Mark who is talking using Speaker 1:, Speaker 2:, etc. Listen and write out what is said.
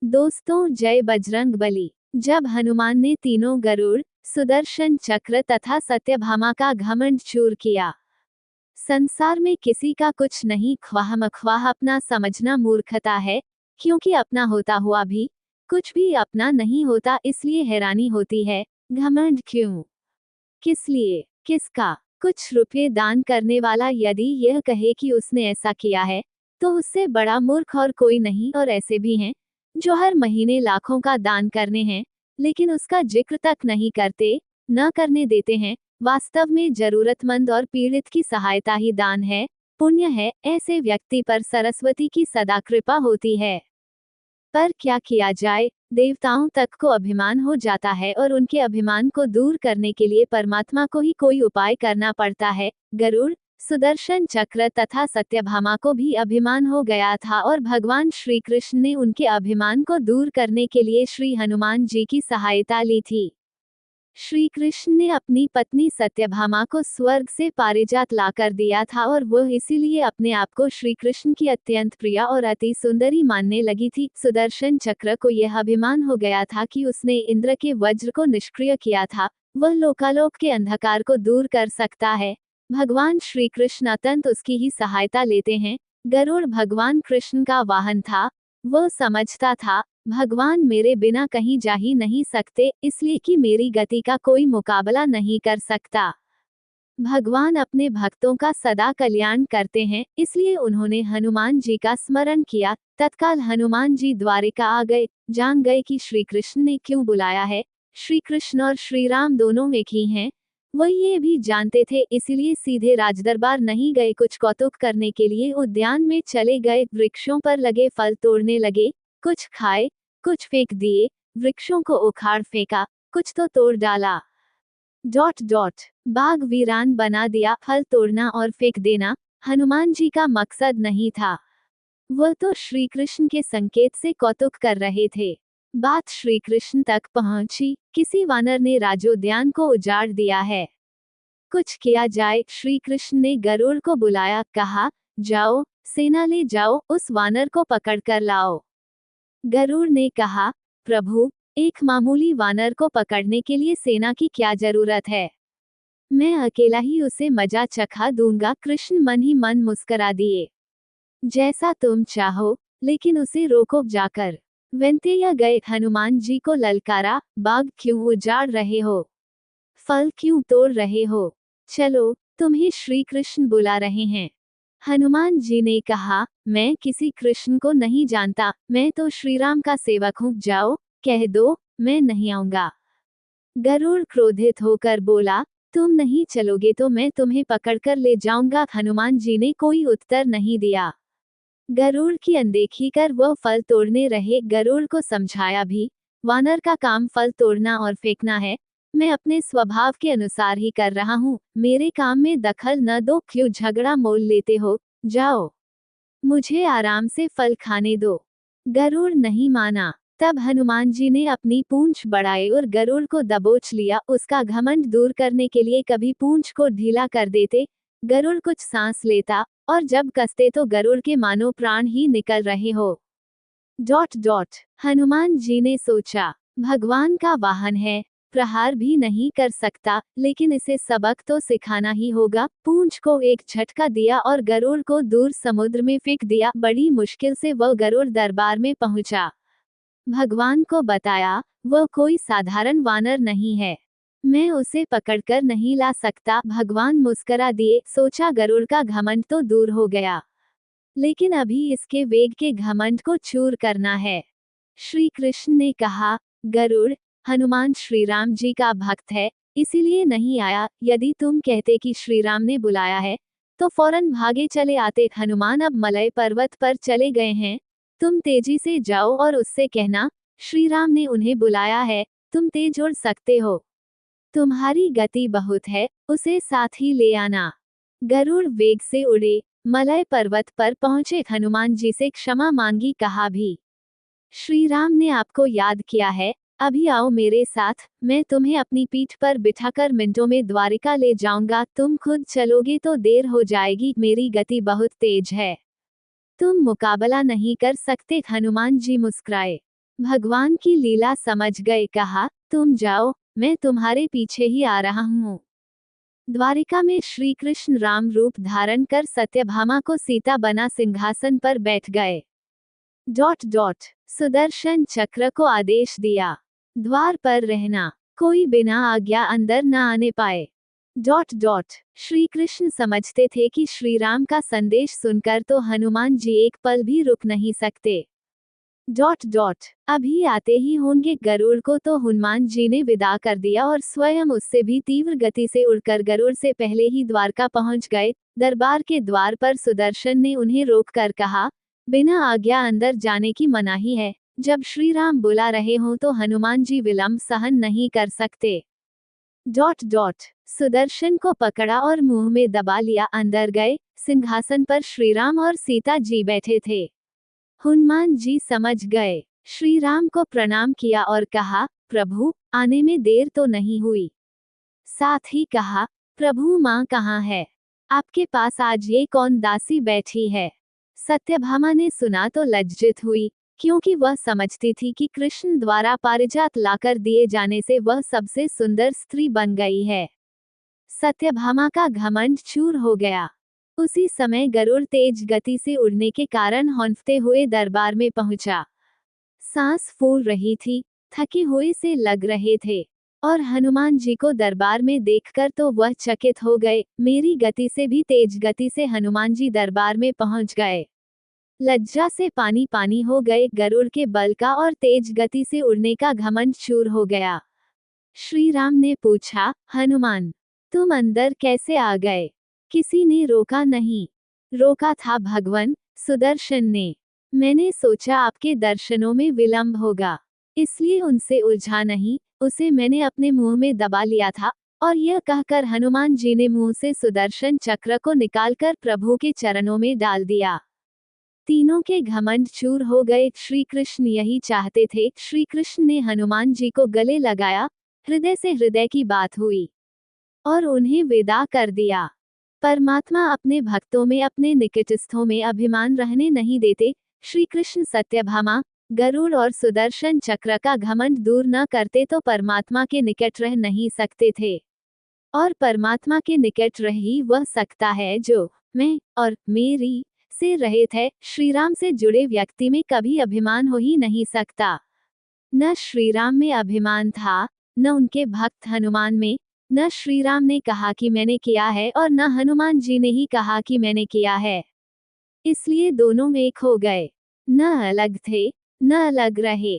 Speaker 1: दोस्तों, जय बजरंगबली। जब हनुमान ने तीनों गरुड़, सुदर्शन चक्र तथा सत्यभामा का घमंड चूर किया, संसार में किसी का कुछ नहीं, ख्वाह अपना समझना मूर्खता है, क्योंकि अपना होता हुआ भी कुछ भी अपना नहीं होता, इसलिए हैरानी होती है। घमंड क्यों, किस लिए, किसका? कुछ रुपये दान करने वाला यदि यह कहे कि उसने ऐसा किया है, तो उससे बड़ा मूर्ख और कोई नहीं। और ऐसे भी हैं जो हर महीने लाखों का दान करने हैं, लेकिन उसका जिक्र तक नहीं करते, न करने देते हैं। वास्तव में जरूरतमंद और पीड़ित की सहायता ही दान है, पुण्य है। ऐसे व्यक्ति पर सरस्वती की सदा कृपा होती है। पर क्या किया जाए, देवताओं तक को अभिमान हो जाता है और उनके अभिमान को दूर करने के लिए परमात्मा को ही कोई उपाय करना पड़ता है। गरुड़, सुदर्शन चक्र तथा सत्यभामा को भी अभिमान हो गया था और भगवान श्री कृष्ण ने उनके अभिमान को दूर करने के लिए श्री हनुमान जी की सहायता ली थी। श्री कृष्ण ने अपनी पत्नी सत्यभामा को स्वर्ग से पारिजात लाकर दिया था और वह इसीलिए अपने आप को श्री कृष्ण की अत्यंत प्रिय और अति सुंदरी मानने लगी थी। सुदर्शन चक्र को यह अभिमान हो गया था कि उसने इंद्र के वज्र को निष्क्रिय किया था, वह लोकालोक के अंधकार को दूर कर सकता है। भगवान श्री कृष्ण अत्यंत उसकी ही सहायता लेते हैं। गरुड़ भगवान कृष्ण का वाहन था। वह समझता था, भगवान मेरे बिना कहीं जा ही नहीं सकते, इसलिए कि मेरी गति का कोई मुकाबला नहीं कर सकता। भगवान अपने भक्तों का सदा कल्याण करते हैं, इसलिए उन्होंने हनुमान जी का स्मरण किया। तत्काल हनुमान जी द्वारिका आ गए। जान गए कि श्री कृष्ण ने क्यों बुलाया है। श्री कृष्ण और श्री राम दोनों एक ही हैं, वह ये भी जानते थे, इसीलिए सीधे राजदरबार नहीं गए। कुछ कौतुक करने के लिए उद्यान में चले गए। वृक्षों पर लगे फल तोड़ने लगे, कुछ खाए, कुछ फेंक दिए। वृक्षों को उखाड़ फेंका, कुछ तो तोड़ डाला। बाग वीरान बना दिया। फल तोड़ना और फेंक देना हनुमान जी का मकसद नहीं था, वह तो श्री कृष्ण के संकेत से कौतुक कर रहे थे। बात श्री कृष्ण तक पहुंची। किसी वानर ने राजोद्यान को उजाड़ दिया है, कुछ किया जाए। श्री कृष्ण ने गरुड़ को बुलाया, कहा, जाओ, सेना ले जाओ, उस वानर को पकड़ कर लाओ। गरुड़ ने कहा, प्रभु, एक मामूली वानर को पकड़ने के लिए सेना की क्या जरूरत है, मैं अकेला ही उसे मजा चखा दूंगा। कृष्ण मन ही मन मुस्करा दिए, जैसा तुम चाहो, लेकिन उसे रोको जाकर। वैंतेय गए, हनुमान जी को ललकारा, बाग क्यों उजाड़ रहे हो, फल क्यों तोड़ रहे हो, चलो, तुम्हें श्री कृष्ण बुला रहे हैं। हनुमान जी ने कहा, मैं किसी कृष्ण को नहीं जानता, मैं तो श्री राम का सेवक हूँ, जाओ, कह दो, मैं नहीं आऊंगा। गरुड़ क्रोधित होकर बोला, तुम नहीं चलोगे तो मैं तुम्हें पकड़कर ले जाऊंगा। हनुमान जी ने कोई उत्तर नहीं दिया। गरुड़ की अनदेखी कर वह फल तोड़ने रहे। गरुड़ को समझाया भी, वानर का काम फल तोड़ना और फेंकना है, मैं अपने स्वभाव के अनुसार ही कर रहा हूँ, मेरे काम में दखल न दो। क्यों झगड़ा मोल लेते हो, जाओ, मुझे आराम से फल खाने दो। गरुड़ नहीं माना। तब हनुमान जी ने अपनी पूंछ बढ़ाई और गरुड़ को दबोच लिया। उसका घमंड दूर करने के लिए कभी पूंछ को ढीला कर देते, गरुड़ कुछ सांस लेता, और जब कसते तो गरुड़ के मानो प्राण ही निकल रहे हो। हनुमान जी ने सोचा, भगवान का वाहन है, प्रहार भी नहीं कर सकता, लेकिन इसे सबक तो सिखाना ही होगा। पूंछ को एक झटका दिया और गरुड़ को दूर समुद्र में फेंक दिया। बड़ी मुश्किल से वह गरुड़ दरबार में पहुंचा। भगवान को बताया, वह कोई साधारण वानर नहीं है, मैं उसे पकड़कर नहीं ला सकता। भगवान मुस्करा दिए, सोचा गरुड़ का घमंड तो दूर हो गया, लेकिन अभी इसके वेग के घमंड को चूर करना है। श्री कृष्ण ने कहा, गरुड़, हनुमान श्री राम जी का भक्त है, इसीलिए नहीं आया। यदि तुम कहते कि श्री राम ने बुलाया है, तो फौरन भागे चले आते। हनुमान अब मलय पर्वत पर चले गए हैं, तुम तेजी से जाओ और उससे कहना, श्री राम ने उन्हें बुलाया है, तुम तेज उड़ सकते हो, तुम्हारी गति बहुत है, उसे साथ ही ले आना। गरुड़ वेग से उड़े, मलय पर्वत पर पहुंचे। हनुमान जी से क्षमा मांगी, कहा भी, श्री राम ने आपको याद किया है, अभी आओ मेरे साथ, मैं तुम्हें अपनी पीठ पर बिठाकर मिनटों में द्वारिका ले जाऊंगा। तुम खुद चलोगे तो देर हो जाएगी, मेरी गति बहुत तेज है, तुम मुकाबला नहीं कर सकते। हनुमान जी मुस्कुराए, भगवान की लीला समझ गए, कहा, तुम जाओ, मैं तुम्हारे पीछे ही आ रहा हूँ। द्वारिका में श्री कृष्ण राम रूप धारण कर सत्यभामा को सीता बना सिंहासन पर बैठ गए। सुदर्शन चक्र को आदेश दिया, द्वार पर रहना, कोई बिना आज्ञा अंदर न आने पाए। श्री कृष्ण समझते थे कि श्री राम का संदेश सुनकर तो हनुमान जी एक पल भी रुक नहीं सकते। अभी आते ही होंगे गरुड़ को तो हनुमान जी ने विदा कर दिया और स्वयं उससे भी तीव्र गति से उड़कर गरुड़ से पहले ही द्वारका पहुंच गए। दरबार के द्वार पर सुदर्शन ने उन्हें रोककर कहा, बिना आज्ञा अंदर जाने की मनाही है। जब श्री राम बुला रहे हों तो हनुमान जी विलंब सहन नहीं कर सकते। सुदर्शन को पकड़ा और मुंह में दबा लिया, अंदर गए। सिंहासन पर श्रीराम और सीता जी बैठे थे। हनुमान जी समझ गए, श्री राम को प्रणाम किया और कहा, प्रभु, आने में देर तो नहीं हुई। साथ ही कहा, प्रभु माँ कहाँ है? आपके पास आज ये कौन दासी बैठी है? सत्यभामा ने सुना तो लज्जित हुई, क्योंकि वह समझती थी कि कृष्ण द्वारा पारिजात लाकर दिए जाने से वह सबसे सुंदर स्त्री बन गई है। सत्यभामा का घमंड चूर हो गया। उसी समय गरुड़ तेज गति से उड़ने के कारण हौंफते हुए दरबार में पहुंचा। सांस फूल रही थी, थके हुए से लग रहे थे, और हनुमान जी को दरबार में देखकर तो वह चकित हो गए। मेरी गति से भी तेज गति से हनुमान जी दरबार में पहुंच गए। लज्जा से पानी पानी हो गए। गरुड़ के बल का और तेज गति से उड़ने का घमंड चूर हो गया। श्री राम ने पूछा, हनुमान, तुम अंदर कैसे आ गए? किसी ने रोका नहीं? रोका था भगवान सुदर्शन ने। मैंने सोचा आपके दर्शनों में विलंब होगा, इसलिए उनसे उलझा नहीं, उसे मैंने अपने मुंह में दबा लिया था। और यह कहकर हनुमान जी ने मुंह से सुदर्शन चक्र को निकालकर प्रभु के चरणों में डाल दिया। तीनों के घमंड चूर हो गए। श्री कृष्ण यही चाहते थे। श्री कृष्ण ने हनुमान जी को गले लगाया, हृदय से हृदय की बात हुई और उन्हें विदा कर दिया। परमात्मा अपने भक्तों में, अपने निकटस्थों में अभिमान रहने नहीं देते। श्री कृष्ण सत्यभामा, गरुड़ और सुदर्शन चक्र का घमंड दूर न करते तो परमात्मा के निकट रह नहीं सकते थे। और परमात्मा के निकट रह ही वह सकता है जो मैं और मेरी से रहित है। श्रीराम से जुड़े व्यक्ति में कभी अभिमान हो ही नहीं सकता। न श्रीराम में अभिमान था, न उनके भक्त हनुमान में। न श्रीराम ने कहा कि मैंने किया है और न हनुमान जी ने ही कहा कि मैंने किया है। इसलिए दोनों एक हो गए, न अलग थे, न अलग रहे।